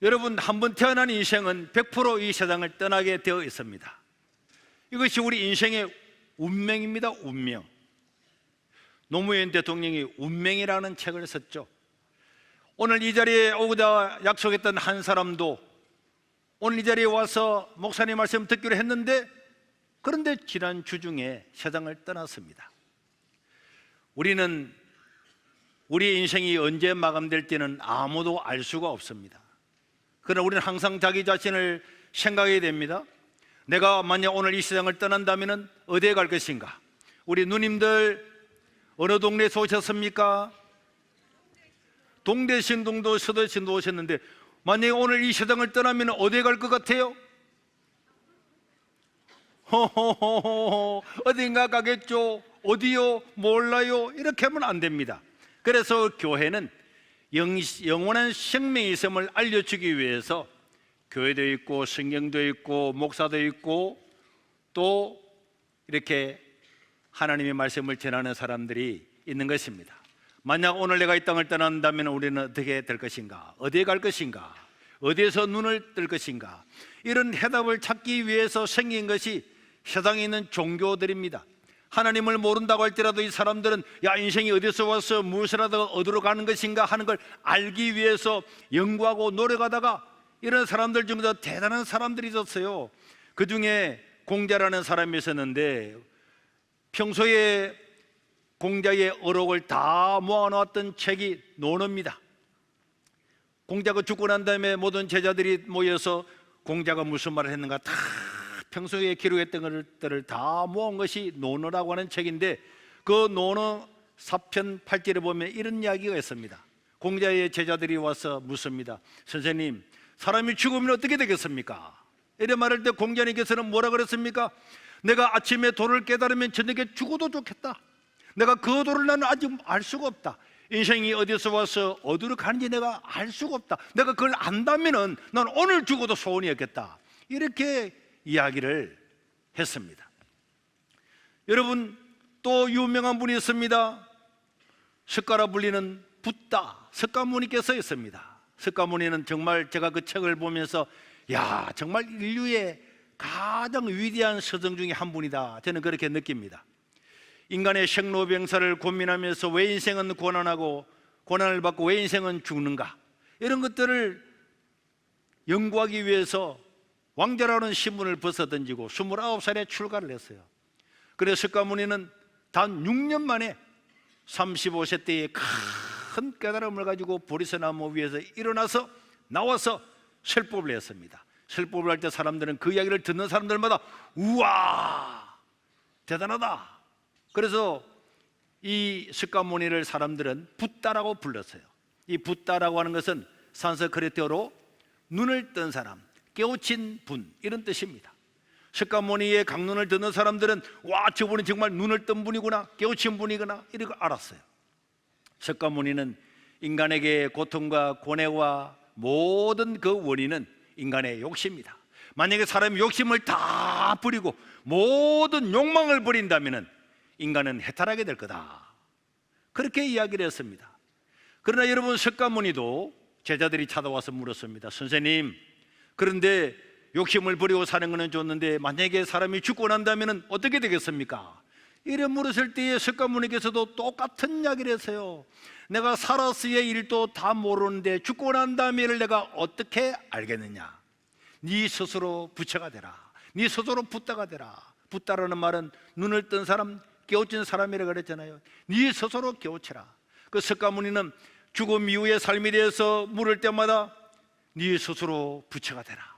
여러분, 한번 태어난 인생은 100%이 세상을 떠나게 되어 있습니다. 이것이 우리 인생의 운명입니다. 운명. 노무현 대통령이 운명이라는 책을 썼죠. 오늘 이 자리에 오고자 약속했던 한 사람도 오늘 이 자리에 와서 목사님 말씀 듣기로 했는데, 그런데 지난 주중에 세상을 떠났습니다. 우리는 우리의 인생이 언제 마감될지는 아무도 알 수가 없습니다. 그러나 우리는 항상 자기 자신을 생각해야 됩니다. 내가 만약 오늘 이 세상을 떠난다면 어디에 갈 것인가? 우리 누님들 어느 동네에서 오셨습니까? 동대신동도 서대신도 오셨는데, 만약에 오늘 이 세상을 떠나면 어디에 갈 것 같아요? 호호호호, 어딘가 가겠죠. 어디요? 몰라요. 이렇게 하면 안 됩니다. 그래서 교회는 영원한 생명의 있음을 알려주기 위해서 교회도 있고 성경도 있고 목사도 있고 또 이렇게 하나님의 말씀을 전하는 사람들이 있는 것입니다. 만약 오늘 내가 이 땅을 떠난다면 우리는 어떻게 될 것인가? 어디에 갈 것인가? 어디에서 눈을 뜰 것인가? 이런 해답을 찾기 위해서 생긴 것이 세상에 있는 종교들입니다. 하나님을 모른다고 할지라도 이 사람들은 야, 인생이 어디서 와서 무엇을 하다가 어디로 가는 것인가 하는 걸 알기 위해서 연구하고 노력하다가 이런 사람들 중에서 대단한 사람들이 있었어요. 그 중에 공자라는 사람이 있었는데, 평소에 공자의 어록을 다 모아놓았던 책이 논어입니다. 공자가 죽고 난 다음에 모든 제자들이 모여서 공자가 무슨 말을 했는가 다 평소에 기록했던 것들을 다 모은 것이 논어라고 하는 책인데, 그 논어 4편 8절에 보면 이런 이야기가 있습니다. 공자의 제자들이 와서 묻습니다. 선생님, 사람이 죽으면 어떻게 되겠습니까? 이래 말할 때 공자님께서는 뭐라 그랬습니까? 내가 아침에 도를 깨달으면 저녁에 죽어도 좋겠다. 내가 그 도를 나는 아직 알 수가 없다. 인생이 어디서 와서 어디로 가는지 내가 알 수가 없다. 내가 그걸 안다면은 난 오늘 죽어도 소원이었겠다. 이렇게 이야기를 했습니다. 여러분, 또 유명한 분이 있습니다. 석가라 불리는 붓다 석가모니께서 있습니다. 석가모니는 정말 제가 그 책을 보면서 야, 정말 인류의 가장 위대한 서정 중에 한 분이다, 저는 그렇게 느낍니다. 인간의 생로병사를 고민하면서 왜 인생은 고난하고 고난을 받고 왜 인생은 죽는가, 이런 것들을 연구하기 위해서 왕자라는 신분을 벗어던지고 29살에 출가를 했어요. 그래서 석가모니는 단 6년 만에 35세 때에 큰 깨달음을 가지고 보리새나무 위에서 일어나서 나와서 설법을 했습니다. 설법을 할 때 사람들은 그 이야기를 듣는 사람들마다 우와, 대단하다. 그래서 이 석가모니를 사람들은 붓다라고 불렀어요. 이 붓다라고 하는 것은 산스크리트어로 눈을 뜬 사람, 깨우친 분, 이런 뜻입니다. 석가모니의 강론을 듣는 사람들은 와, 저분이 정말 눈을 뜬 분이구나, 깨우친 분이구나, 이렇게 알았어요. 석가모니는 인간에게 고통과 고뇌와 모든 그 원인은 인간의 욕심입니다. 만약에 사람이 욕심을 다 버리고 모든 욕망을 버린다면 인간은 해탈하게 될 거다, 그렇게 이야기를 했습니다. 그러나 여러분, 석가모니도 제자들이 찾아와서 물었습니다. 선생님, 그런데 욕심을 버리고 사는 것은 좋는데 만약에 사람이 죽고 난다면 어떻게 되겠습니까? 이래 물었을 때에 석가모니께서도 똑같은 이야기를 했어요. 내가 살았으의 일도 다 모르는데 죽고 난 다음에를 내가 어떻게 알겠느냐? 네 스스로 부처가 되라. 네 스스로 붓다가 되라. 붓다라는 말은 눈을 뜬 사람, 깨우친 사람이라고 그랬잖아요. 네 스스로 깨우쳐라. 그 석가모니는 죽음 이후의 삶에 대해서 물을 때마다 네 스스로 부처가 되라.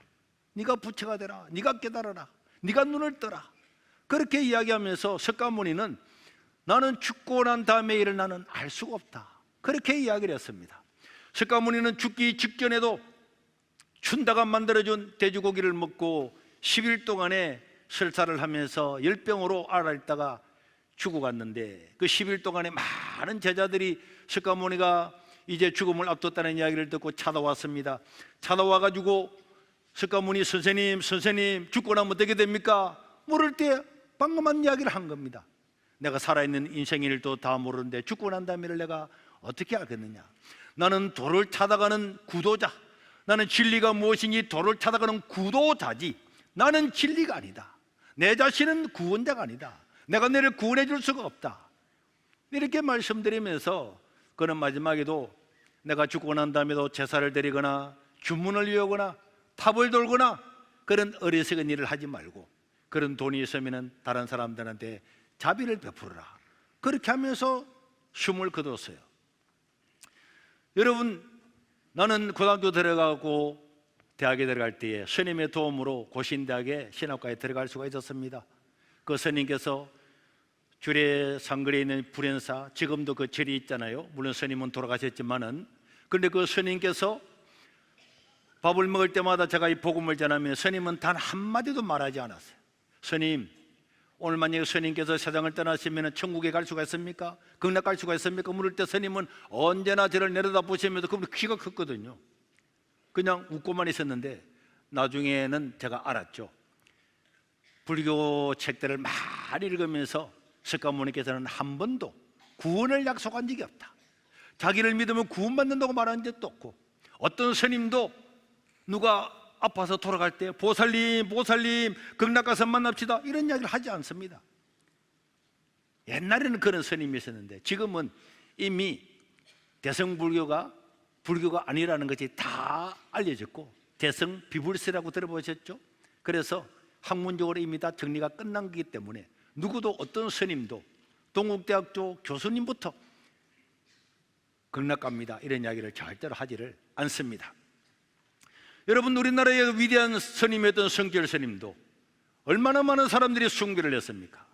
네가 부처가 되라. 네가 깨달아라. 네가 눈을 떠라. 그렇게 이야기하면서 석가모니는 나는 죽고 난 다음의 일을 나는 알 수가 없다, 그렇게 이야기를 했습니다. 석가모니는 죽기 직전에도 춘다가 만들어준 돼지고기를 먹고 10일 동안에 설사를 하면서 10병으로 앓아있다가 죽어갔는데, 그 10일 동안에 많은 제자들이 석가모니가 이제 죽음을 앞뒀다는 이야기를 듣고 찾아왔습니다. 찾아와가지고 석가모니, 선생님 죽고 나면 어떻게 됩니까? 물을 때 방금한 이야기를 한 겁니다. 내가 살아있는 인생의 일도 다 모르는데 죽고 난 다음에 내가 어떻게 알겠느냐? 나는 도를 찾아가는 구도자, 나는 진리가 무엇인지 도를 찾아가는 구도자지 나는 진리가 아니다. 내 자신은 구원자가 아니다. 내가 너를 구원해 줄 수가 없다. 이렇게 말씀드리면서 그는 마지막에도 내가 죽고 난 다음에도 제사를 드리거나 주문을 외우거나 탑을 돌거나 그런 어리석은 일을 하지 말고 그런 돈이 있으면 다른 사람들한테 자비를 베풀어라. 그렇게 하면서 숨을 거뒀어요. 여러분, 나는 고등학교 들어가고 대학에 들어갈 때에 스님의 도움으로 고신대학에 신학과에 들어갈 수가 있었습니다. 그 스님께서 주례 상거리에 있는 불연사, 지금도 그 절이 있잖아요. 물론 스님은 돌아가셨지만은, 그런데 그 스님께서 밥을 먹을 때마다 제가 이 복음을 전하면 스님은 단 한마디도 말하지 않았어요. 스님, 오늘 만약에 스님께서 세상을 떠나시면 천국에 갈 수가 있습니까? 극락 갈 수가 있습니까? 물을 때 스님은 언제나 저를 내려다 보시면서 그분 귀가 컸거든요. 그냥 웃고만 있었는데 나중에는 제가 알았죠. 불교 책들을 많이 읽으면서 석가모니께서는 한 번도 구원을 약속한 적이 없다. 자기를 믿으면 구원받는다고 말한 적도 없고, 어떤 스님도 누가 아파서 돌아갈 때 보살님 극락 가서 만납시다 이런 이야기를 하지 않습니다. 옛날에는 그런 스님이 있었는데 지금은 이미 대성불교가 불교가 아니라는 것이 다 알려졌고, 대성 비불세라고 들어보셨죠? 그래서 학문적으로 이미 다 정리가 끝난 거기 때문에 누구도 어떤 스님도 동국대학교 교수님부터 극락 갑니다 이런 이야기를 절대로 하지를 않습니다. 여러분, 우리나라의 위대한 스님이었던 성결 스님도 얼마나 많은 사람들이 숭배를 했습니까?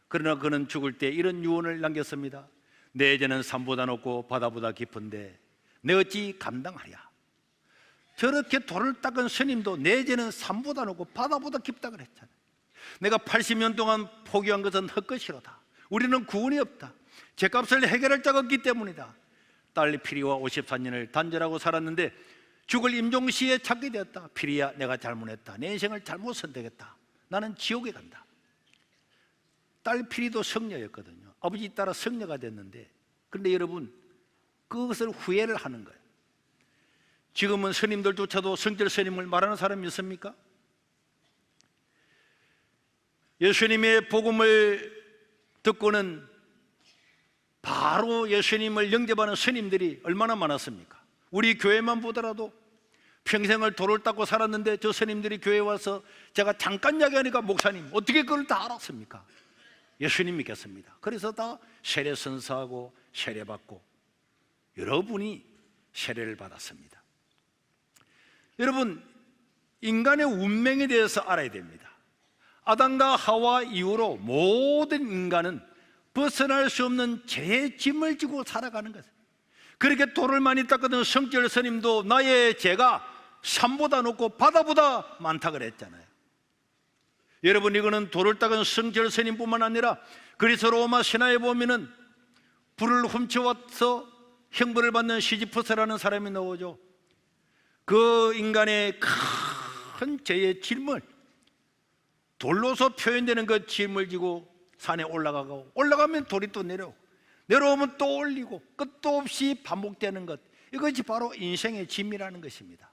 그러나 그는 죽을 때 이런 유언을 남겼습니다. 내 죄는 산보다 높고 바다보다 깊은데 내 어찌 감당하랴. 저렇게 돌을 닦은 스님도 내 죄는 산보다 높고 바다보다 깊다 그랬잖아요. 내가 80년 동안 포기한 것은 헛것이로다. 우리는 구원이 없다. 죄값을 해결할 자가 없기 때문이다. 딸 피리와 54년을 단절하고 살았는데 죽을 임종시에 찾게 되었다. 피리야, 내가 잘못했다. 내 인생을 잘못 선택했다. 나는 지옥에 간다. 딸 피리도 성녀였거든요. 아버지 따라 성녀가 됐는데, 그런데 여러분, 그것을 후회를 하는 거예요. 지금은 스님들조차도 성결 스님을 말하는 사람이 있습니까? 예수님의 복음을 듣고는 바로 예수님을 영접하는 스님들이 얼마나 많았습니까? 우리 교회만 보더라도 평생을 돌을 닦고 살았는데 저 스님들이 교회에 와서 제가 잠깐 이야기하니까 목사님 어떻게 그걸 다 알았습니까? 예수님 믿겠습니다. 그래서 다 세례 선서하고 세례 받고 여러분이 세례를 받았습니다. 여러분, 인간의 운명에 대해서 알아야 됩니다. 아담과 하와 이후로 모든 인간은 벗어날 수 없는 죄의 짐을 지고 살아가는 것입니다. 그렇게 돌을 많이 닦았던 성결 스님도 나의 죄가 산보다 높고 바다보다 많다 그랬잖아요. 여러분, 이거는 돌을 닦은 성결 스님뿐만 아니라 그리스 로마 신화에 보면은 불을 훔쳐와서 형벌을 받는 시지프스라는 사람이 나오죠. 그 인간의 큰 죄의 짐을, 돌로서 표현되는 그 짐을 지고 산에 올라가고, 올라가면 돌이 또 내려오면 또 올리고, 끝도 없이 반복되는 것, 이것이 바로 인생의 짐이라는 것입니다.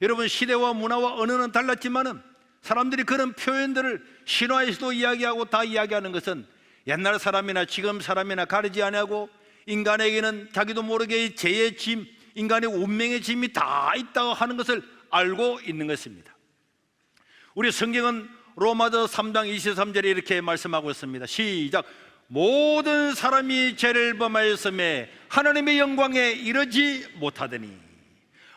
여러분, 시대와 문화와 언어는 달랐지만은 사람들이 그런 표현들을 신화에서도 이야기하고 다 이야기하는 것은 옛날 사람이나 지금 사람이나 가리지 아니하고 인간에게는 자기도 모르게 죄의 짐, 인간의 운명의 짐이 다 있다고 하는 것을 알고 있는 것입니다. 우리 성경은 로마서 3장 23절에 이렇게 말씀하고 있습니다. 시작. 모든 사람이 죄를 범하였음에 하나님의 영광에 이르지 못하더니.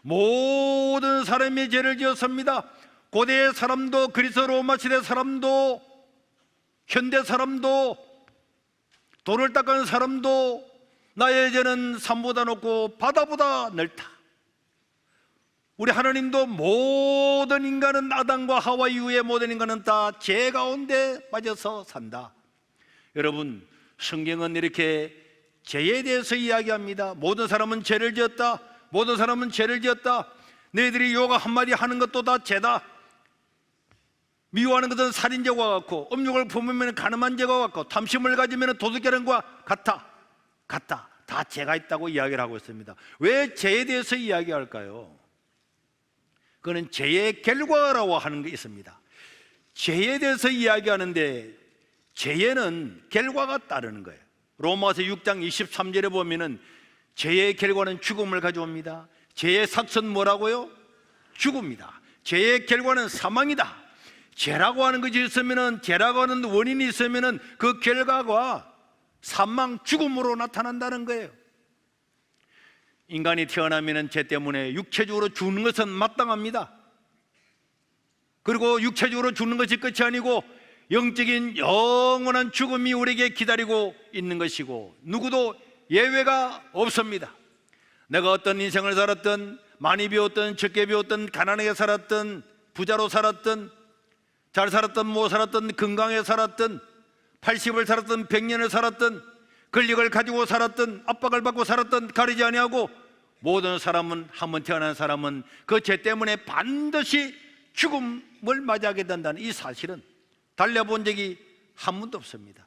모든 사람이 죄를 지었습니다. 고대 사람도, 그리스 로마 시대 사람도, 현대 사람도, 돌을 닦은 사람도 나의 죄는 산보다 높고 바다보다 넓다. 우리 하나님도 모든 인간은 아담과 하와 이후에 모든 인간은 다 죄 가운데 빠져서 산다. 여러분, 성경은 이렇게 죄에 대해서 이야기합니다. 모든 사람은 죄를 지었다. 모든 사람은 죄를 지었다. 너희들이 요가 한마디 하는 것도 다 죄다. 미워하는 것은 살인죄와 같고, 음욕을 품으면 간음한 죄와 같고, 탐심을 가지면 도둑질한과 같다. 다 죄가 있다고 이야기를 하고 있습니다. 왜 죄에 대해서 이야기할까요? 그는 죄의 결과라고 하는 게 있습니다. 죄에 대해서 이야기하는데 죄에는 결과가 따르는 거예요. 로마서 6장 23절에 보면은 죄의 결과는 죽음을 가져옵니다. 죄의 삭선 뭐라고요? 죽음이다. 죄의 결과는 사망이다. 죄라고 하는 것이 있으면은, 죄라고 하는 원인이 있으면은 그 결과가 사망, 죽음으로 나타난다는 거예요. 인간이 태어나면은 죄 때문에 육체적으로 죽는 것은 마땅합니다. 그리고 육체적으로 죽는 것이 끝이 아니고 영적인 영원한 죽음이 우리에게 기다리고 있는 것이고 누구도 예외가 없습니다. 내가 어떤 인생을 살았든, 많이 배웠든 적게 배웠든, 가난하게 살았든 부자로 살았든, 잘 살았든 못 살았든, 건강하게 살았든, 80을 살았든 100년을 살았든, 권력을 가지고 살았든 압박을 받고 살았든 가리지 아니하고 모든 사람은, 한번 태어난 사람은 그 죄 때문에 반드시 죽음을 맞이하게 된다는 이 사실은 달라본 적이 한 번도 없습니다.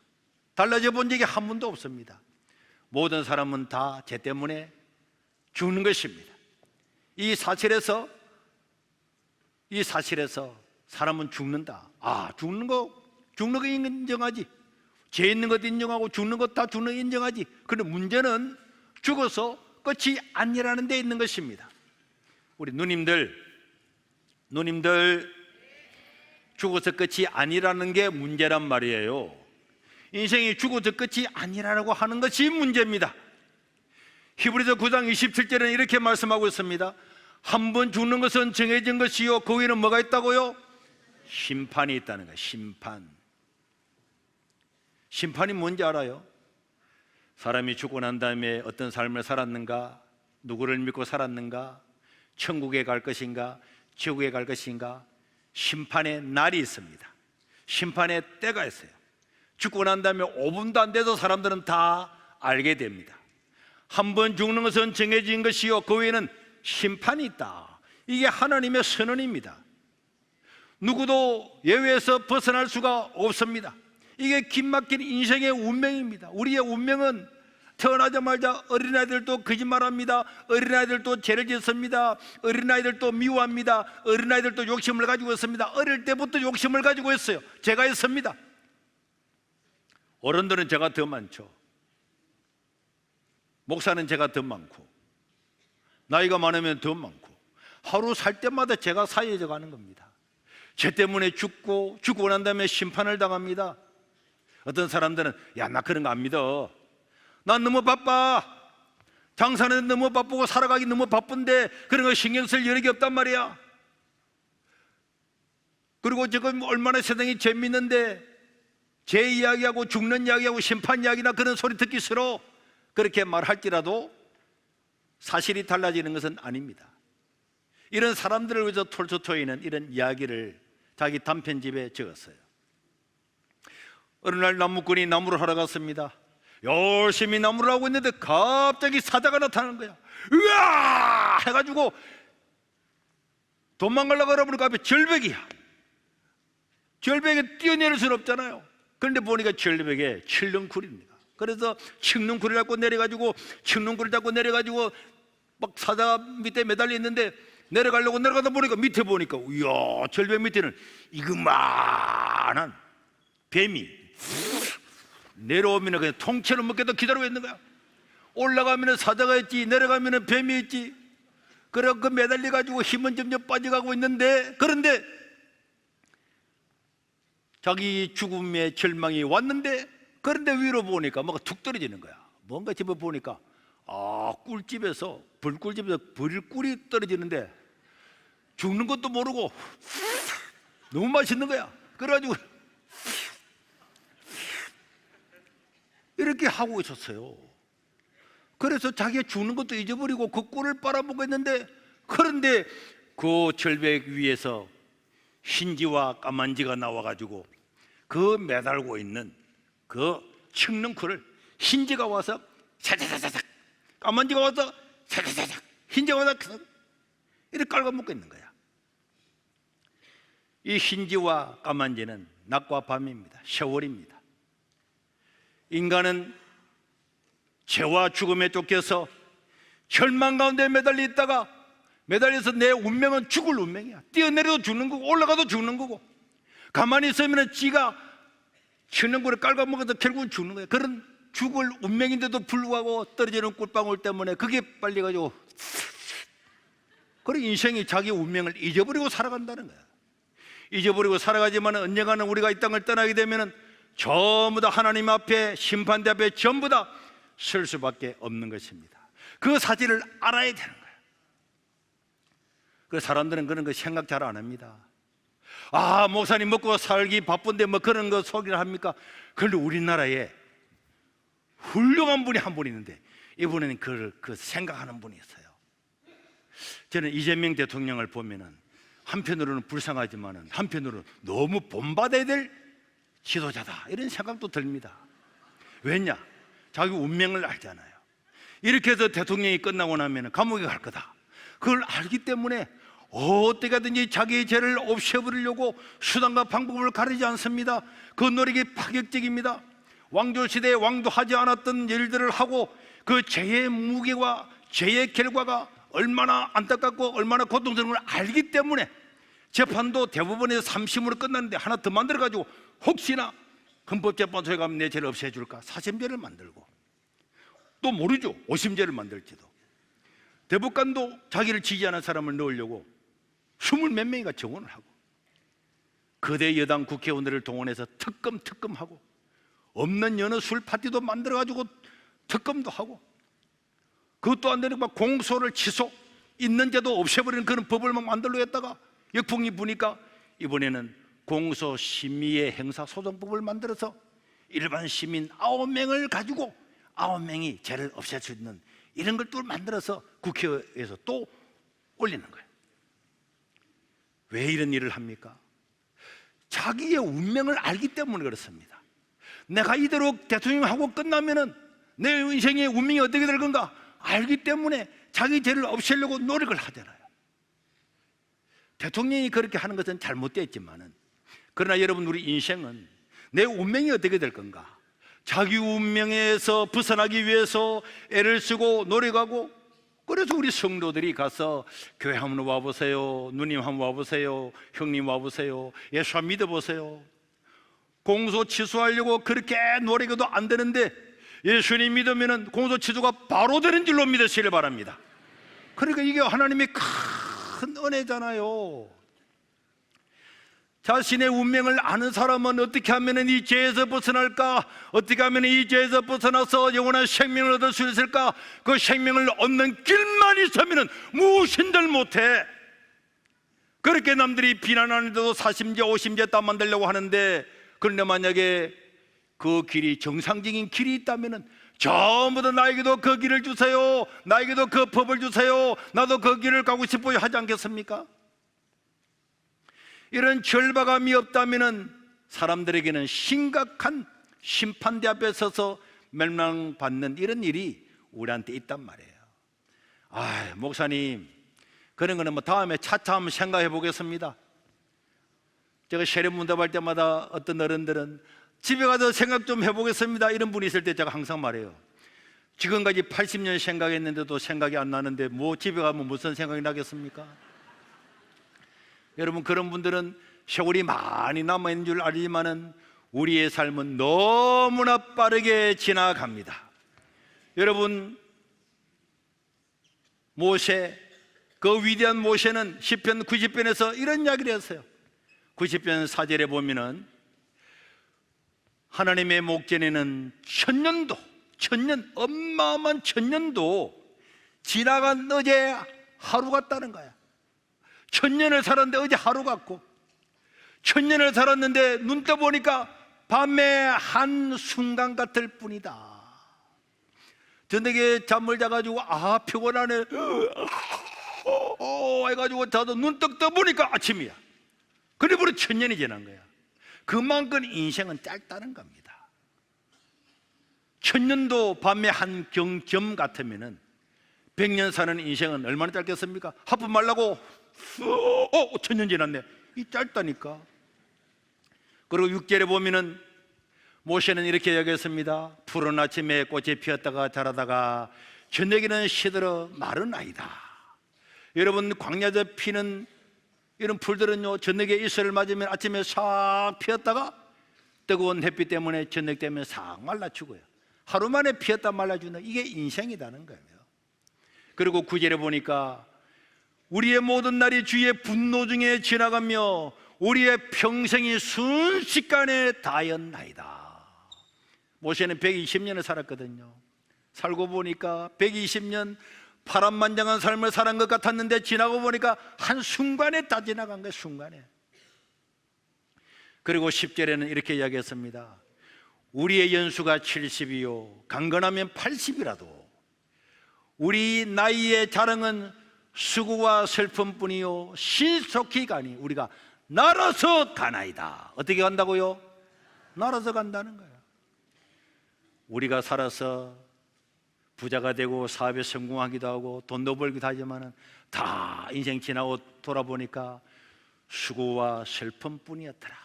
달라져 본 적이 한 번도 없습니다. 모든 사람은 다 죄 때문에 죽는 것입니다. 이 사실에서 사람은 죽는다. 죽는 거 인정하지. 죄 있는 것도 인정하고 죽는 것 다 죽는 거 인정하지. 그런데 문제는 죽어서 끝이 아니라는 데 있는 것입니다. 우리 누님들 죽어서 끝이 아니라는 게 문제란 말이에요. 인생이 죽어서 끝이 아니라고 하는 것이 문제입니다. 히브리서 9장 27절에는 이렇게 말씀하고 있습니다. 한 번 죽는 것은 정해진 것이요 그 위에는 뭐가 있다고요? 심판이 있다는 거예요. 심판이 뭔지 알아요? 사람이 죽고 난 다음에 어떤 삶을 살았는가, 누구를 믿고 살았는가, 천국에 갈 것인가, 지옥에 갈 것인가, 심판의 날이 있습니다. 심판의 때가 있어요. 죽고 난 다음에 5분도 안 돼서 사람들은 다 알게 됩니다. 한 번 죽는 것은 정해진 것이요 그 외에는 심판이 있다. 이게 하나님의 선언입니다. 누구도 예외에서 벗어날 수가 없습니다. 이게 긴막힌 인생의 운명입니다. 우리의 운명은 태어나자마자 어린아이들도 거짓말합니다. 어린아이들도 죄를 짓습니다. 어린아이들도 미워합니다. 어린아이들도 욕심을 가지고 있습니다. 어릴 때부터 욕심을 가지고 있어요. 죄가 있습니다. 어른들은 죄가 더 많죠. 목사는 죄가 더 많고, 나이가 많으면 더 많고, 하루 살 때마다 죄가 쌓여져 가는 겁니다. 죄 때문에 죽고 난 다음에 심판을 당합니다. 어떤 사람들은 나 그런 거 안 믿어. 난 너무 바빠. 장사는 너무 바쁘고 살아가기 너무 바쁜데 그런 거 신경 쓸 여력이 없단 말이야. 그리고 지금 얼마나 세상이 재밌는데 죄 이야기하고 죽는 이야기하고 심판 이야기나 그런 소리 듣기 싫어. 그렇게 말할지라도 사실이 달라지는 것은 아닙니다. 이런 사람들을 위해서 톨스토이는 이런 이야기를 자기 단편집에 적었어요. 어느 날 나무꾼이 나무를 하러 갔습니다. 열심히 나무를 하고 있는데 갑자기 사자가 나타나는 거야. 으아! 해가지고 도망가려고 그러니까 앞에 절벽이야. 절벽에 뛰어내릴 수는 없잖아요. 그런데 보니까 절벽에 칠렁쿨입니다. 그래서 칡눈쿨을 잡고 내려가지고 막 사자 밑에 매달려 있는데 내려가다 보니까 밑에 보니까 이야, 절벽 밑에는 이그만한 뱀이 내려오면 그냥 통째로 먹겠다 기다리고 있는 거야. 올라가면 사자가 있지, 내려가면 뱀이 있지. 그래 그 매달려 가지고 힘은 점점 빠져가고 있는데, 그런데 자기 죽음의 절망이 왔는데, 그런데 위로 보니까 뭐가 툭 떨어지는 거야. 뭔가 집에 보니까 꿀집에서 불꿀이 떨어지는데 죽는 것도 모르고 너무 맛있는 거야. 그래가지고 이렇게 하고 있었어요. 그래서 자기가 죽는 것도 잊어버리고 그 꿀을 빨아먹고 있는데, 그런데 그 절벽 위에서 흰지와 까만지가 나와가지고 그 매달고 있는 그 칡눈쿨을 흰지가 와서 사자사자삭, 까만지가 와서 사자사삭, 흰지가 와서 이렇게 깔아먹고 있는 거야. 이 흰지와 까만지는 낮과 밤입니다. 세월입니다. 인간은 죄와 죽음에 쫓겨서 절망 가운데 매달려 있다가 매달려서 내 운명은 죽을 운명이야. 뛰어내려도 죽는 거고 올라가도 죽는 거고, 가만히 있으면 지가 치는 거를 깔아먹어서 결국은 죽는 거야. 그런 죽을 운명인데도 불구하고 떨어지는 꿀방울 때문에 그게 빨려가지고, 그래 인생이 자기 운명을 잊어버리고 살아간다는 거야. 잊어버리고 살아가지만 언젠가는 우리가 이 땅을 떠나게 되면 전부 다 하나님 앞에, 심판대 앞에 전부 다 설 수밖에 없는 것입니다. 그 사실을 알아야 되는 거예요. 그 사람들은 그런 거 생각 잘 안 합니다. 아, 목사님 먹고 살기 바쁜데 뭐 그런 거 소리를 합니까? 그런데 우리나라에 훌륭한 분이 한 분 있는데, 이분은 그 생각하는 분이 있어요. 저는 이재명 대통령을 보면은 한편으로는 불쌍하지만은 한편으로는 너무 본받아야 될 지도자다, 이런 생각도 듭니다. 왜냐? 자기 운명을 알잖아요. 이렇게 해서 대통령이 끝나고 나면 감옥에 갈 거다, 그걸 알기 때문에 어떻게 하든지 자기의 죄를 없애버리려고 수단과 방법을 가리지 않습니다. 그 노력이 파격적입니다. 왕조시대에 왕도 하지 않았던 일들을 하고, 그 죄의 무게와 죄의 결과가 얼마나 안타깝고 얼마나 고통스러운 걸 알기 때문에 재판도 대부분에서 3심으로 끝났는데 하나 더 만들어가지고 혹시나 헌법재판소에 가면 내 죄를 없애줄까 4심죄를 만들고, 또 모르죠, 5심죄를 만들지도. 대법관도 자기를 지지하는 사람을 넣으려고 20몇 명이가 정원을 하고, 거대 여당 국회의원들을 동원해서 특검하고, 없는 여느 술 파티도 만들어가지고 특검도 하고, 그것도 안 되니까 공소를 취소, 있는 죄도 없애버리는 그런 법을 막 만들려 했다가 역풍이 부니까 이번에는 공소심의의 행사소송법을 만들어서 일반 시민 9명을 가지고 9명이 죄를 없앨 수 있는 이런 걸 또 만들어서 국회에서 또 올리는 거예요. 왜 이런 일을 합니까? 자기의 운명을 알기 때문에 그렇습니다. 내가 이대로 대통령하고 끝나면은 내 인생의 운명이 어떻게 될 건가 알기 때문에 자기 죄를 없애려고 노력을 하잖아요. 대통령이 그렇게 하는 것은 잘못됐지만은, 그러나 여러분, 우리 인생은 내 운명이 어떻게 될 건가, 자기 운명에서 벗어나기 위해서 애를 쓰고 노력하고, 그래서 우리 성도들이 가서 교회 한번 와보세요, 누님 한번 와보세요, 형님 와보세요, 예수 한번 믿어보세요. 공소 취소하려고 그렇게 노력해도 안 되는데 예수님 믿으면 공소 취소가 바로 되는 줄로 믿으시길 바랍니다. 그러니까 이게 하나님의 큰 은혜잖아요. 자신의 운명을 아는 사람은 어떻게 하면 이 죄에서 벗어날까, 어떻게 하면 이 죄에서 벗어나서 영원한 생명을 얻을 수 있을까, 그 생명을 얻는 길만 있으면 무엇인들 못해. 그렇게 남들이 비난하는데도 40제 50제 다 만들려고 하는데, 그런데 만약에 그 길이 정상적인 길이 있다면 전부 다 나에게도 그 길을 주세요, 나에게도 그 법을 주세요, 나도 그 길을 가고 싶어요 하지 않겠습니까? 이런 절박함이 없다면 사람들에게는 심각한 심판대 앞에 서서 멸망받는 이런 일이 우리한테 있단 말이에요. 아, 목사님, 그런 거는 뭐 다음에 차차 한번 생각해 보겠습니다. 제가 세례 문답할 때마다 어떤 어른들은 집에 가서 생각 좀 해보겠습니다, 이런 분이 있을 때 제가 항상 말해요. 지금까지 80년 생각했는데도 생각이 안 나는데 뭐 집에 가면 무슨 생각이 나겠습니까? 여러분, 그런 분들은 세월이 많이 남아있는 줄 알지만은 우리의 삶은 너무나 빠르게 지나갑니다. 여러분, 모세, 그 위대한 모세는 시편 90편에서 이런 이야기를 했어요. 90편 4절에 보면은 하나님의 목전에는 어마어마한 천년도 지나간 어제 하루 같다는 거야. 1000년을 살았는데 어제 하루 같고, 1000년을 살았는데 눈 떠보니까 밤의 한 순간 같을 뿐이다. 저녁에 잠을 자가지고 피곤하네 해가지고 자도 눈 떡 떠보니까 아침이야. 그래 버려 1000년이 지난 거야. 그만큼 인생은 짧다는 겁니다. 1000년도 밤의 한 경점 같으면은 100년 사는 인생은 얼마나 짧겠습니까? 하품 말라고 1000년 지났네. 이 짧다니까. 그리고 6절에 보면은 모세는 이렇게 이야기했습니다. 푸른 아침에 꽃이 피었다가 자라다가 저녁에는 시들어 마른 아이다. 여러분, 광야에 피는 이런 풀들은요, 저녁에 이슬을 맞으면 아침에 싹 피었다가 뜨거운 햇빛 때문에 저녁 되면 싹 말라 죽어요. 하루 만에 피었다 말라 죽는, 이게 인생이라는 거예요. 그리고 9절에 보니까 우리의 모든 날이 주의 분노 중에 지나가며 우리의 평생이 순식간에 다였나이다. 모세는 120년을 살았거든요. 살고 보니까 120년 파란만장한 삶을 살은 것 같았는데 지나고 보니까 한순간에 다 지나간 거예요. 순간에. 그리고 10절에는 이렇게 이야기했습니다. 우리의 연수가 70이요 강건하면 80이라도 우리 나이의 자랑은 수고와 슬픔뿐이요 신속히 가니 우리가 날아서 가나이다. 어떻게 간다고요? 날아서 간다는 거예요. 우리가 살아서 부자가 되고 사업에 성공하기도 하고 돈도 벌기도 하지만 다 인생 지나고 돌아보니까 수고와 슬픔뿐이었더라.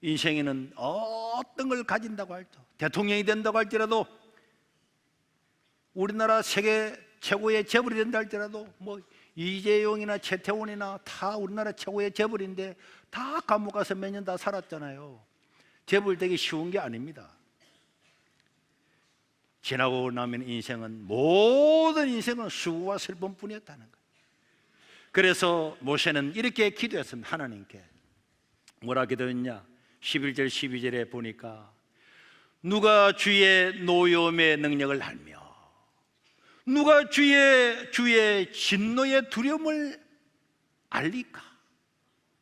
인생에는 어떤 걸 가진다고 할지라도, 대통령이 된다고 할지라도, 우리나라 세계 최고의 재벌이 된다 할지라도, 뭐 이재용이나 최태원이나 다 우리나라 최고의 재벌인데 다 감옥 가서 몇 년 다 살았잖아요. 재벌 되기 쉬운 게 아닙니다. 지나고 나면 모든 인생은 수고와 슬픔뿐이었다는 거예요. 그래서 모세는 이렇게 기도했습니다. 하나님께 뭐라 기도했냐? 11절 12절에 보니까 누가 주의 노여움의 능력을 알며 누가 주의 진노의 두려움을 알리까?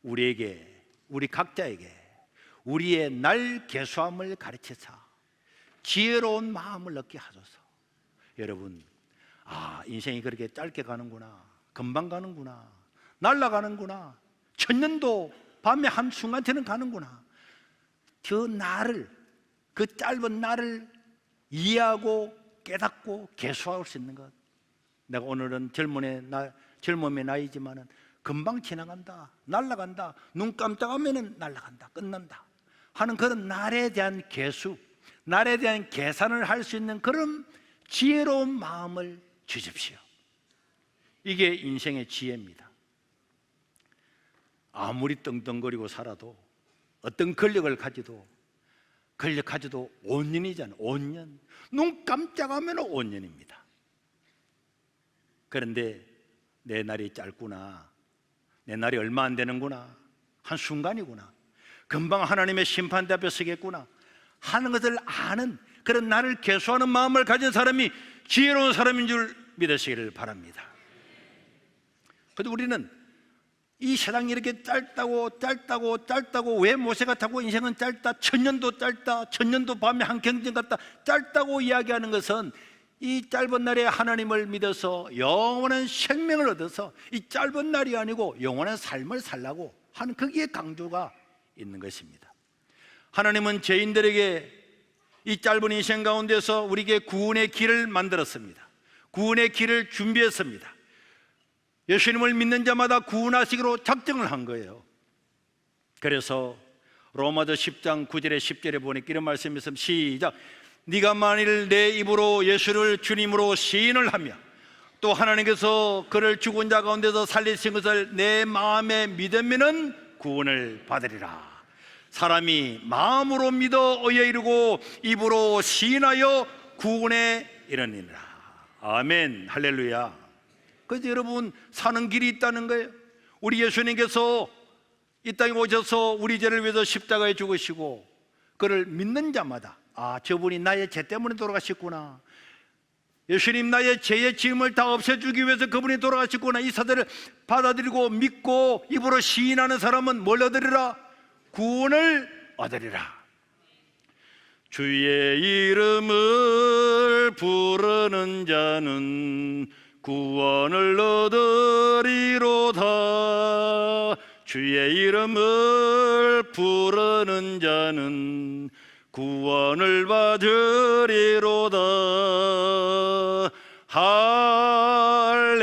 우리에게, 우리 각자에게 우리의 날 계수함을 가르치사 지혜로운 마음을 얻게 하소서. 여러분, 인생이 그렇게 짧게 가는구나, 금방 가는구나, 날아가는구나, 천년도 밤에 한순간처럼 가는구나. 그 짧은 날을 이해하고 깨닫고 계수할 수 있는 것. 내가 오늘은 젊음의 나이지만은 금방 지나간다, 날아간다, 눈 깜짝하면은 날아간다, 끝난다 하는 그런 날에 대한 계수, 날에 대한 계산을 할 수 있는 그런 지혜로운 마음을 주십시오. 이게 인생의 지혜입니다. 아무리 떵떵거리고 살아도, 어떤 권력을 가지도 5년이잖아요. 5년. 눈 깜짝하면 5년입니다. 그런데 내 날이 짧구나, 내 날이 얼마 안 되는구나, 한순간이구나, 금방 하나님의 심판대 앞에 서겠구나 하는 것을 아는 그런 나를 계수하는 마음을 가진 사람이 지혜로운 사람인 줄 믿으시기를 바랍니다. 그런데 우리는 이 세상이 이렇게 짧다고 왜 모세가 자꾸 인생은 짧다, 천년도 짧다, 천년도 밤에 한 경전 같다, 짧다고 이야기하는 것은 이 짧은 날에 하나님을 믿어서 영원한 생명을 얻어서 이 짧은 날이 아니고 영원한 삶을 살라고 하는 거기에 강조가 있는 것입니다. 하나님은 죄인들에게 이 짧은 인생 가운데서 우리에게 구원의 길을 만들었습니다. 구원의 길을 준비했습니다. 예수님을 믿는 자마다 구원하시기로 작정을 한 거예요. 그래서 로마서 10장 9절에 10절에 보니까 이런 말씀이 있습니다. 시작. 네가 만일 내 입으로 예수를 주님으로 시인을 하며 또 하나님께서 그를 죽은 자 가운데서 살리신 것을 내 마음에 믿으면은 구원을 받으리라. 사람이 마음으로 믿어 의에 이르고 입으로 시인하여 구원에 이르니라. 아멘, 할렐루야. 그래서 여러분, 사는 길이 있다는 거예요. 우리 예수님께서 이 땅에 오셔서 우리 죄를 위해서 십자가에 죽으시고 그를 믿는 자마다 저분이 나의 죄 때문에 돌아가셨구나, 예수님 나의 죄의 짐을 다 없애주기 위해서 그분이 돌아가셨구나, 이 사실을 받아들이고 믿고 입으로 시인하는 사람은 뭘 얻으리라? 구원을 얻으리라. 주의 이름을 부르는 자는 구원을 얻으리로다. 주의 이름을 부르는 자는 구원을 받으리로다. 할렐루야,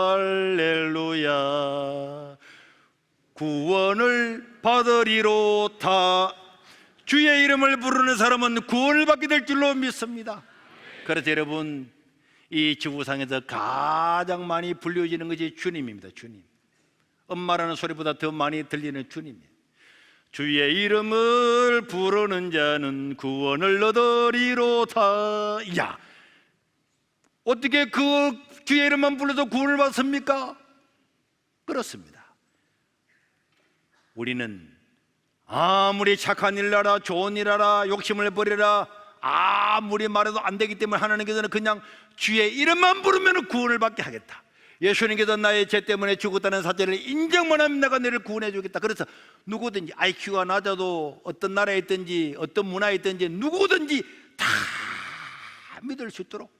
할렐루야. 구원을 받으리로다. 주의 이름을 부르는 사람은 구원을 받게 될 줄로 믿습니다. 그래서 여러분, 이 지구상에서 가장 많이 불려지는 것이 주님입니다. 주님. 엄마라는 소리보다 더 많이 들리는 주님이에요. 주의 이름을 부르는 자는 구원을 얻으리로다. 야, 어떻게 그 주의 이름만 불러도 구원을 받습니까? 그렇습니다. 우리는 아무리 착한 일 하라, 좋은 일 하라, 욕심을 버리라, 아무리 말해도 안 되기 때문에 하나님께서는 그냥 주의 이름만 부르면 구원을 받게 하겠다. 예수님께서 나의 죄 때문에 죽었다는 사실을 인정만 하면 내가 너를 구원해 주겠다. 그래서 누구든지 IQ가 낮아도 어떤 나라에 있든지 어떤 문화에 있든지 누구든지 다 믿을 수 있도록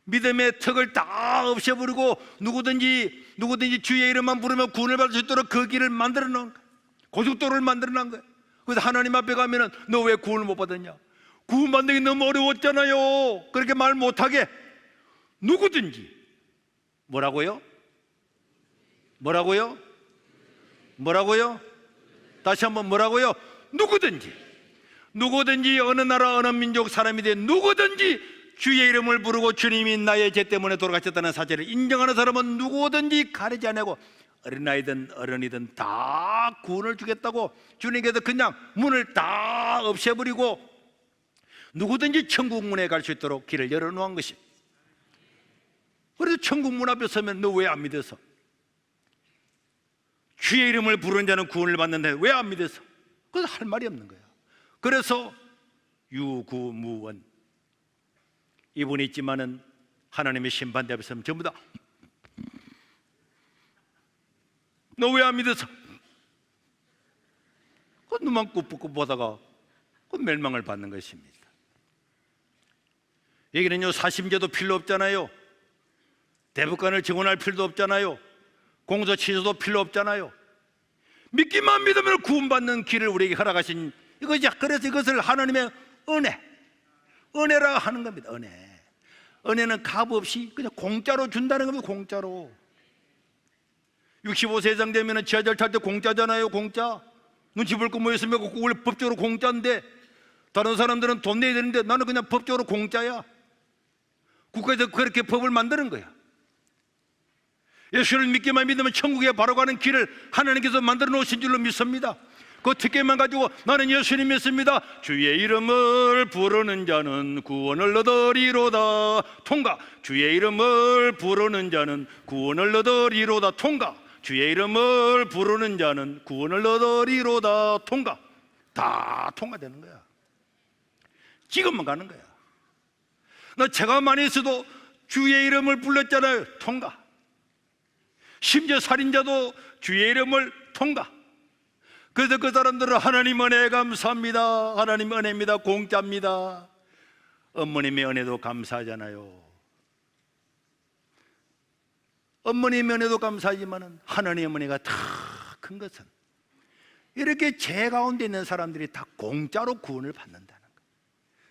믿음의 턱을 다 없애버리고 누구든지 주의 이름만 부르면 구원을 받을 수 있도록 그 길을 만들어 놓은 거예요. 고속도로를 만들어 놓은 거예요. 그래서 하나님 앞에 가면은 너 왜 구원을 못 받았냐? 구원 받는 게 너무 어려웠잖아요. 그렇게 말 못하게 누구든지 뭐라고요? 다시 한번 뭐라고요? 누구든지 어느 나라 어느 민족 사람이든 누구든지 주의 이름을 부르고 주님이 나의 죄 때문에 돌아가셨다는 사실을 인정하는 사람은 누구든지 가리지 않고 어린아이든 어른이든 다 구원을 주겠다고 주님께서 그냥 문을 다 없애버리고 누구든지 천국 문에 갈 수 있도록 길을 열어놓은 것입니다. 그래서 천국 문 앞에 서면 너 왜 안 믿어서? 주의 이름을 부르는 자는 구원을 받는데 왜 안 믿어서? 그래서 할 말이 없는 거야. 그래서 유구무원, 이분이 있지만은 하나님의 심판대 앞에 서면 전부 다 너 왜 안 믿어서? 그 눈만 꾹꾹 보다가 그 멸망을 받는 것입니다. 여기는요 사심제도 필요 없잖아요. 대법관을 증언할 필요도 없잖아요. 공소 취소도 필요 없잖아요. 믿기만 믿으면 구원받는 길을 우리에게 허락하신 이것이, 그래서 이것을 하나님의 은혜라 하는 겁니다. 은혜는 값 없이 그냥 공짜로 준다는 겁니다. 공짜로. 65세 이상 되면 지하철 탈 때 공짜잖아요. 공짜. 눈치 볼 거 뭐 있으면 원래 법적으로 공짜인데 다른 사람들은 돈 내야 되는데 나는 그냥 법적으로 공짜야. 국가에서 그렇게 법을 만드는 거야. 예수를 믿기만 믿으면 천국에 바로 가는 길을 하나님께서 만들어 놓으신 줄로 믿습니다. 그 특権만 가지고 나는 예수님 믿습니다. 주의 이름을 부르는 자는 구원을 얻으리로다. 통과. 주의 이름을 부르는 자는 구원을 얻으리로다. 통과. 주의 이름을 부르는 자는 구원을 얻으리로다. 통과. 다 통과되는 거야. 지금만 가는 거야. 나 죄가 많이 있어도 주의 이름을 불렀잖아요. 통과. 심지어 살인자도 주의 이름을 통과. 그래서 그 사람들은 하나님 은혜 감사합니다. 하나님 은혜입니다. 공짜입니다. 어머님의 은혜도 감사하잖아요. 어머님의 은혜도 감사하지만 하나님의 은혜가 더 큰 것은 이렇게 죄 가운데 있는 사람들이 다 공짜로 구원을 받는다는 거예요.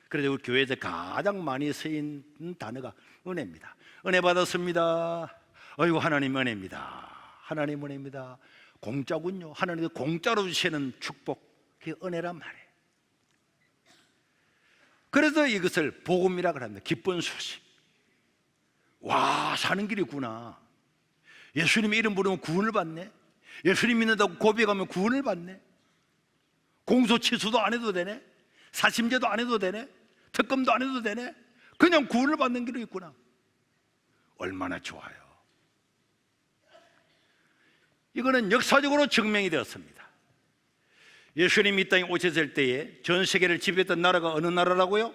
그래서 우리 교회에서 가장 많이 쓰인 단어가 은혜입니다. 은혜 받았습니다. 아이고 하나님 은혜입니다. 하나님 은혜입니다. 공짜군요. 하나님이 공짜로 주시는 축복, 그게 은혜란 말이에요. 그래서 이것을 복음이라고 합니다. 기쁜 소식. 와, 사는 길이구나. 예수님 이름 부르면 구원을 받네. 예수님 믿는다고 고백하면 구원을 받네. 공소 취소도 안 해도 되네. 사심제도 안 해도 되네. 특검도 안 해도 되네. 그냥 구원을 받는 길이 있구나. 얼마나 좋아요. 이거는 역사적으로 증명이 되었습니다. 예수님이 이 땅에 오셨을 때에 전 세계를 지배했던 나라가 어느 나라라고요?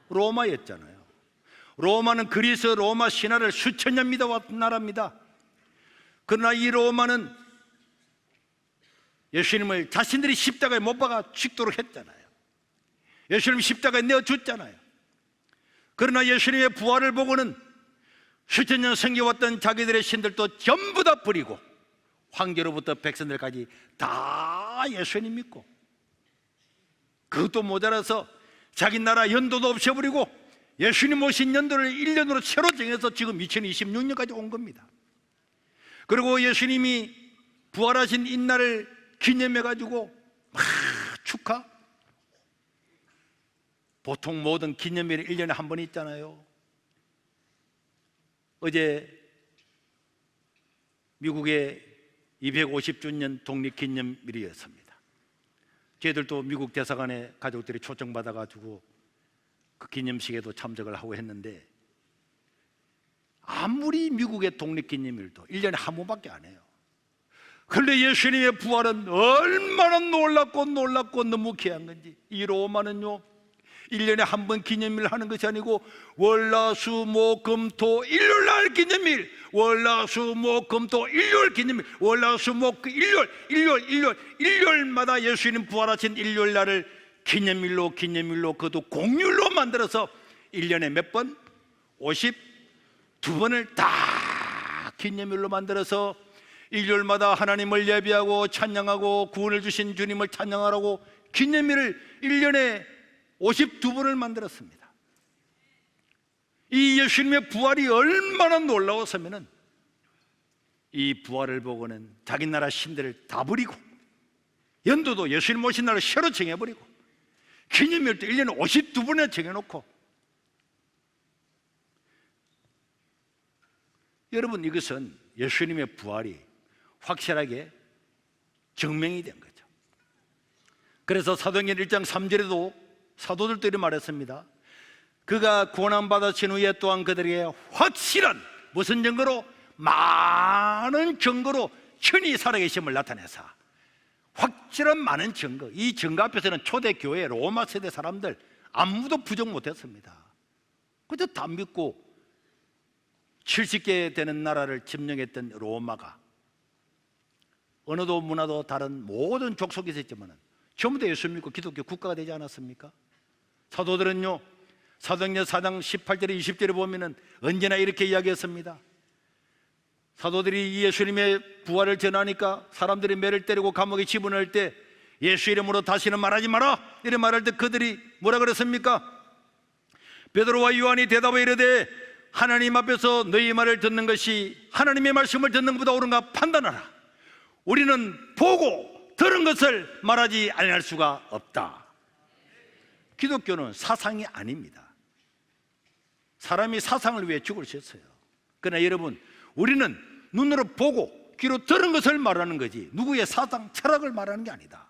로마였잖아요. 로마는 그리스 로마 신화를 수천 년 믿어왔던 나라입니다. 그러나 이 로마는 예수님을 자신들이 십자가에 못 박아 죽도록 했잖아요. 예수님 십자가에 내어줬잖아요. 그러나 예수님의 부활을 보고는 수천 년 섬겨왔던 자기들의 신들도 전부 다 버리고 황제로부터 백성들까지 다 예수님 믿고, 그것도 모자라서 자기 나라 연도도 없애버리고 예수님 오신 연도를 1년으로 새로 정해서 지금 2026년까지 온 겁니다. 그리고 예수님이 부활하신 이날을 기념해가지고 막 축하, 보통 모든 기념일이 1년에 한 번 있잖아요. 어제 미국의 250주년 독립기념일이었습니다. 저희들도 미국 대사관에 가족들이 초청받아가지고 그 기념식에도 참석을 하고 했는데, 아무리 미국의 독립기념일도 1년에 한 번밖에 안 해요. 그런데 예수님의 부활은 얼마나 놀랍고 너무 귀한 건지, 이 로마는요 1년에 한 번 기념일을 하는 것이 아니고 월화수목금토 일요일날 기념일, 월화수목금토 일요일 기념일, 월화수목 일요일마다 예수님 부활하신 일요일날을 기념일로 그것도 공휴일로 만들어서 1년에 몇 번? 52번을 다 기념일로 만들어서 일요일마다 하나님을 예배하고 찬양하고 구원을 주신 주님을 찬양하라고 기념일을 1년에 52번을 만들었습니다. 이 예수님의 부활이 얼마나 놀라웠으면 이 부활을 보고는 자기 나라 신들을 다 버리고, 연도도 예수님 오신 날을 새로 정해버리고, 기념일도 1년에 52번이나 정해놓고, 여러분, 이것은 예수님의 부활이 확실하게 증명이 된 거죠. 그래서 사도행전 1장 3절에도 사도들끼리 말했습니다. 그가 고난받으신 후에 또한 그들에게 확실한 무슨 증거로? 많은 증거로 친히 살아계심을 나타내사, 확실한 많은 증거. 이 증거 앞에서는 초대교회 로마 세대 사람들 아무도 부정 못했습니다. 그저 다 믿고 70개 되는 나라를 점령했던 로마가 언어도 문화도 다른 모든 족속이 있었지만 전부 다 예수 믿고 기독교 국가가 되지 않았습니까? 사도들은요, 사도행전 4장 18절에 20절에 보면은 언제나 이렇게 이야기했습니다. 사도들이 이 예수님의 부활을 전하니까 사람들이 매를 때리고 감옥에 집어넣을 때 예수 이름으로 다시는 말하지 마라 이렇게 말할 때 그들이 뭐라 그랬습니까? 베드로와 요한이 대답하여 이르되 하나님 앞에서 너희 말을 듣는 것이 하나님의 말씀을 듣는 것보다 옳은가 판단하라. 우리는 보고 들은 것을 말하지 아니할 수가 없다. 기독교는 사상이 아닙니다. 사람이 사상을 위해 죽을 수 있어요. 그러나 여러분, 우리는 눈으로 보고 귀로 들은 것을 말하는 거지 누구의 사상, 철학을 말하는 게 아니다.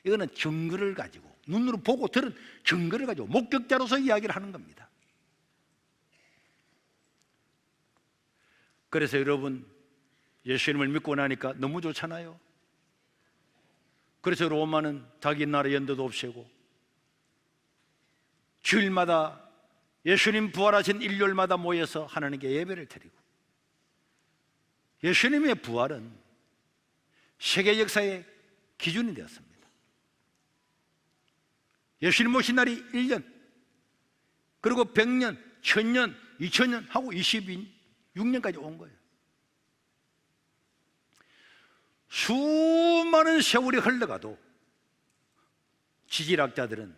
이거는 증거를 가지고, 눈으로 보고 들은 증거를 가지고 목격자로서 이야기를 하는 겁니다. 그래서 여러분, 예수님을 믿고 나니까 너무 좋잖아요. 그래서 로마는 자기 나라 연도도 없애고 주일마다 예수님 부활하신 일요일마다 모여서 하나님께 예배를 드리고, 예수님의 부활은 세계 역사의 기준이 되었습니다. 예수님 오신 날이 1년, 그리고 100년, 1000년, 2000년 하고 26년까지 온 거예요. 수많은 세월이 흘러가도 지질학자들은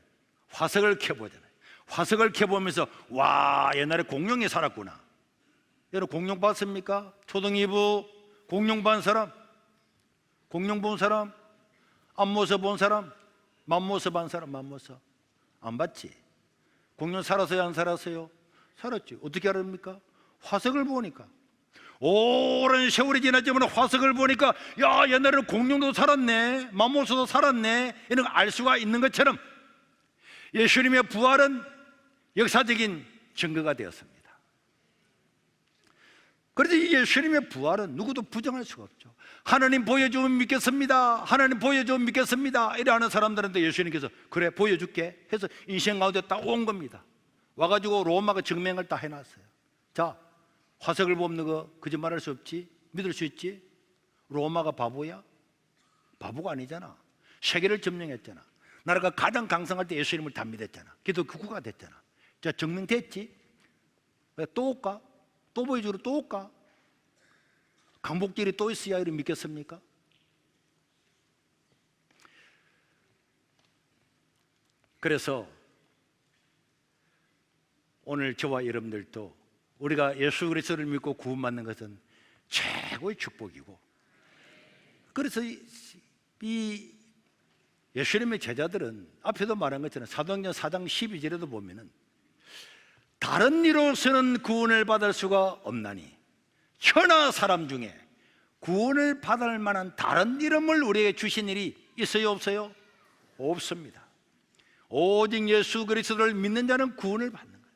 화석을 켜보잖아요. 화석을 켜보면서 와, 옛날에 공룡이 살았구나. 여러분 공룡 봤습니까? 초등이부 공룡 본 사람? 공룡 본 사람? 앞모습 본 사람? 맘모습 본 사람? 맘모습 안 봤지? 공룡 살았어요? 안 살았어요? 살았지. 어떻게 알았습니까? 화석을 보니까. 오랜 세월이 지났지만 화석을 보니까 야, 옛날에는 공룡도 살았네, 맘모스도 살았네, 이런 거 알 수가 있는 것처럼 예수님의 부활은 역사적인 증거가 되었습니다. 그래서 이 예수님의 부활은 누구도 부정할 수가 없죠. 하나님 보여주면 믿겠습니다, 하나님 보여주면 믿겠습니다 이래 하는 사람들한테 예수님께서 그래 보여줄게 해서 인생 가운데 딱 온 겁니다. 와가지고 로마가 증명을 다 해놨어요. 자, 화석을 보면 거 거짓말할 수 없지? 믿을 수 있지? 로마가 바보야? 바보가 아니잖아. 세계를 점령했잖아. 나라가 가장 강성할 때 예수님을 다 믿었잖아. 기독교 국가가 됐잖아. 자, 증명됐지? 왜 또 올까? 또 보여주러 또 올까? 강복절이 또 있어야 이를 믿겠습니까? 그래서 오늘 저와 여러분들도 우리가 예수 그리스도를 믿고 구원받는 것은 최고의 축복이고, 그래서 이 예수님의 제자들은 앞에도 말한 것처럼 사도행전 4장 12절에도 보면은 다른 이로서는 구원을 받을 수가 없나니 천하 사람 중에 구원을 받을 만한 다른 이름을 우리에게 주신 일이 있어요, 없어요? 없습니다. 오직 예수 그리스도를 믿는 자는 구원을 받는 거예요.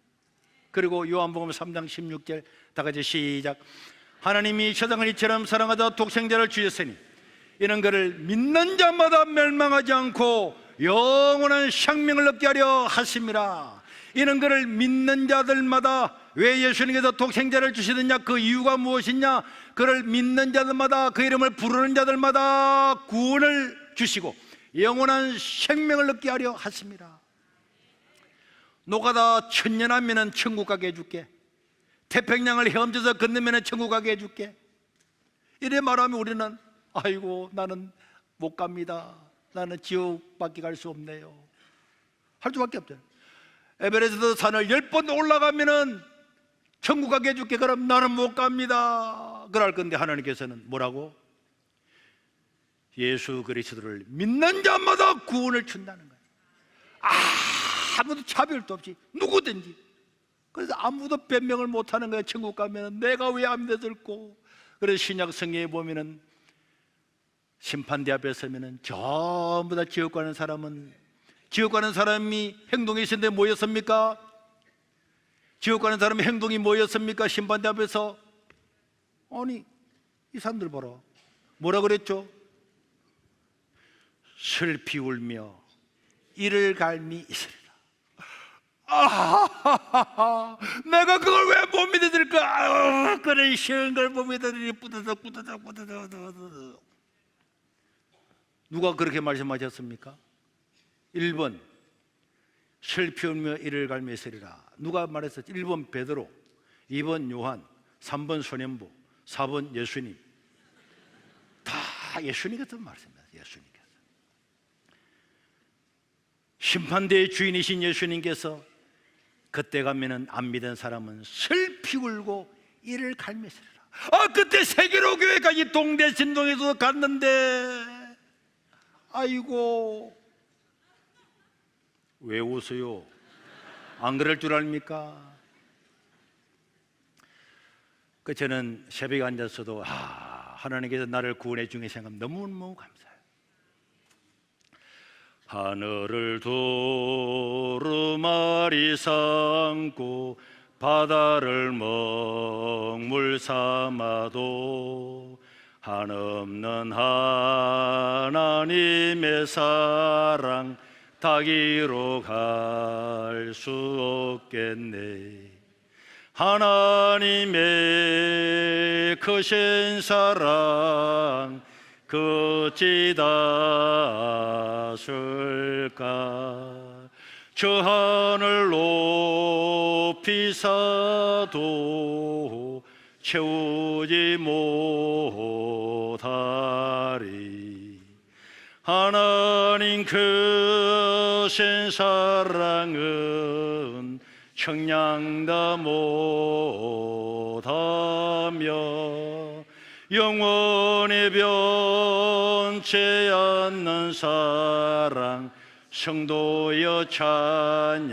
그리고 요한복음 3장 16절 다 같이 시작. 하나님이 세상을 이처럼 사랑하사 독생자를 주셨으니 이는 그를 믿는 자마다 멸망하지 않고 영원한 생명을 얻게 하려 하심이라. 이는 그를 믿는 자들마다, 왜 예수님께서 독생자를 주시느냐, 그 이유가 무엇이냐, 그를 믿는 자들마다, 그 이름을 부르는 자들마다 구원을 주시고 영원한 생명을 얻게 하려 하심이라. 노가다 천년하면 천국 가게 해줄게, 태평양을 헤엄쳐서 건너면 천국 가게 해줄게, 이래 말하면 우리는 아이고 나는 못 갑니다, 나는 지옥밖에 갈 수 없네요 할 수밖에 없잖아요. 에베레스트 산을 10번 올라가면은 천국 가게 해줄게, 그럼 나는 못 갑니다 그럴 건데 하나님께서는 뭐라고? 예수 그리스도를 믿는 자마다 구원을 준다는 거예요. 아무도 차별도 없이 누구든지. 그래서 아무도 변명을 못하는 거예요. 천국 가면 내가 왜 안 믿을꼬. 그래서 신약 성경에 보면은 심판대 앞에 서면은 전부 다 지옥 가는 사람은, 지옥 가는 사람이 행동이 있었는데 뭐였습니까? 지옥 가는 사람의 행동이 뭐였습니까? 심판대 앞에서. 아니 이 사람들 봐라, 뭐라 그랬죠? 슬피 울며 이를 갈미 있으리라. 내가 그걸 왜 못 믿어들까? 그래 쉬운 걸 못 믿어들이 뿌드덕 누가 그렇게 말씀하셨습니까? 1번 슬피 울며 이를 갈미 있으리라. 누가 말했었지? 1번 베드로, 2번 요한, 3번 소년부, 4번 예수님. 다 예수님께서 말씀하셨어요. 예수님께서. 심판대의 주인이신 예수님께서 그때 가면은 안 믿은 사람은 슬피 울고 이를 갈매시리라. 그때 세계로교회까지 동대신동에서 갔는데 아이고 왜 웃어요? 안 그럴 줄 압니까? 저는 새벽에 앉아서도 하나님께서 나를 구원해 주신 생각 너무너무 감사해요. 하늘을 두루마리 삼고 바다를 먹물 삼아도 한없는 하나님의 사랑 닿기로 갈 수 없겠네. 하나님의 크신 사랑 그찌다술까. 저 하늘 높이사도 채우지 못하리. 하나님 크신 사랑은 청량다 못하며 영원히 변치 않는 사랑 성도여 찬양하세.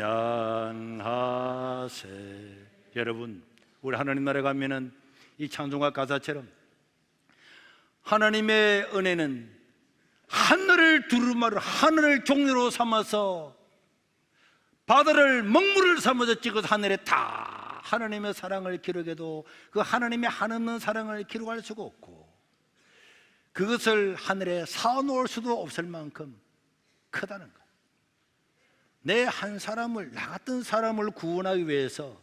여러분, 우리 하나님 나라에 가면은 이 찬송가 가사처럼 하나님의 은혜는 하늘을 두루마리, 하늘을 종류로 삼아서 바다를 먹물을 삼아서 찍어서 하늘에 다 하나님의 사랑을 기록해도 그 하나님의 한없는 사랑을 기록할 수가 없고 그것을 하늘에 쌓아놓을 수도 없을 만큼 크다는 거예요. 내 한 사람을, 나 같은 사람을 구원하기 위해서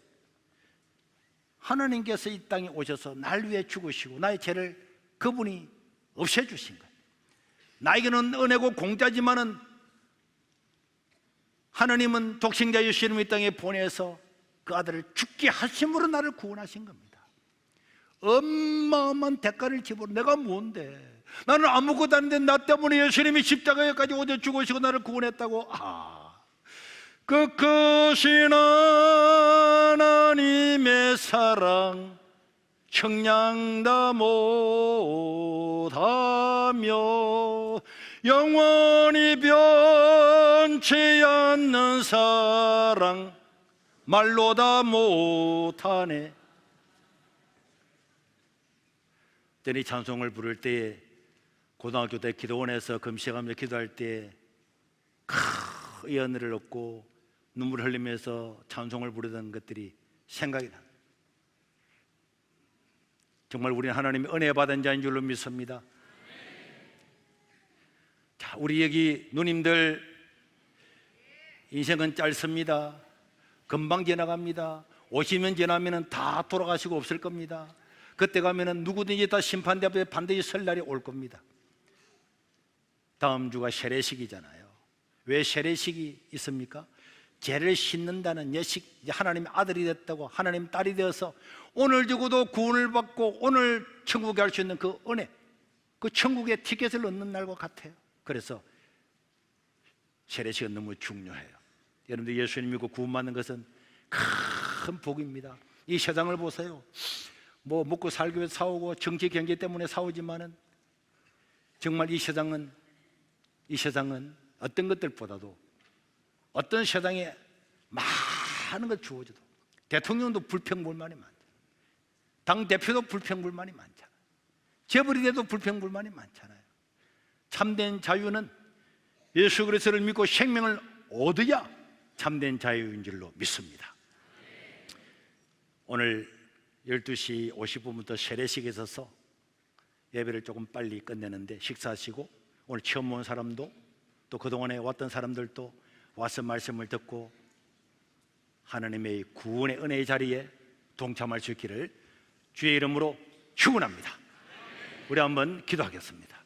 하나님께서 이 땅에 오셔서 날 위해 죽으시고 나의 죄를 그분이 없애주신 거예요. 나에게는 은혜고 공짜지만은 하나님은 독생자 예수님을 이 땅에 보내서 그 아들을 죽게 하심으로 나를 구원하신 겁니다. 어마어마한 대가를 지불. 내가 뭔데? 나는 아무것도 아닌데 나 때문에 예수님이 십자가에까지 오셔 죽으시고 나를 구원했다고. 그 크신 하나님의 사랑 청량다 못하며 영원히 변치 않는 사랑 말로 다 못하네. 때니 찬송을 부를 때에 고등학교 때 기도원에서 금식하며 기도할 때 큰 은혜를 얻고 눈물 흘리면서 찬송을 부르던 것들이 생각이 나. 정말 우리는 하나님의 은혜 받은 자인 줄로 믿습니다. 자, 우리 여기 누님들 인생은 짧습니다. 금방 지나갑니다. 50년 지나면 다 돌아가시고 없을 겁니다. 그때 가면 누구든지 다 심판대 앞에 반드시 설 날이 올 겁니다. 다음 주가 세례식이잖아요. 왜 세례식이 있습니까? 죄를 씻는다는 예식, 하나님의 아들이 됐다고, 하나님 딸이 되어서 오늘 죽어도 구원을 받고 오늘 천국에 갈 수 있는 그 은혜, 그 천국의 티켓을 얻는 날과 같아요. 그래서 세례식은 너무 중요해요. 여러분들 예수님 믿고 구원받는 것은 큰 복입니다. 이 세상을 보세요. 뭐 먹고 살기 위해서 싸우고 정치 경제 때문에 싸우지만은 정말 이 세상은 어떤 것들보다도 어떤 세상에 많은 것 주어져도 대통령도 불평불만이 많잖아요. 당대표도 불평불만이 많잖아요. 재벌이 돼도 불평불만이 많잖아요. 참된 자유는 예수 그리스도를 믿고 생명을 얻어야 참된 자유인 줄로 믿습니다. 오늘 12시 50분부터 세례식에 있어서 예배를 조금 빨리 끝내는데 식사하시고 오늘 처음 온 사람도 또 그동안에 왔던 사람들도 와서 말씀을 듣고 하나님의 구원의 은혜의 자리에 동참할 수 있기를 주의 이름으로 축원합니다. 우리 한번 기도하겠습니다.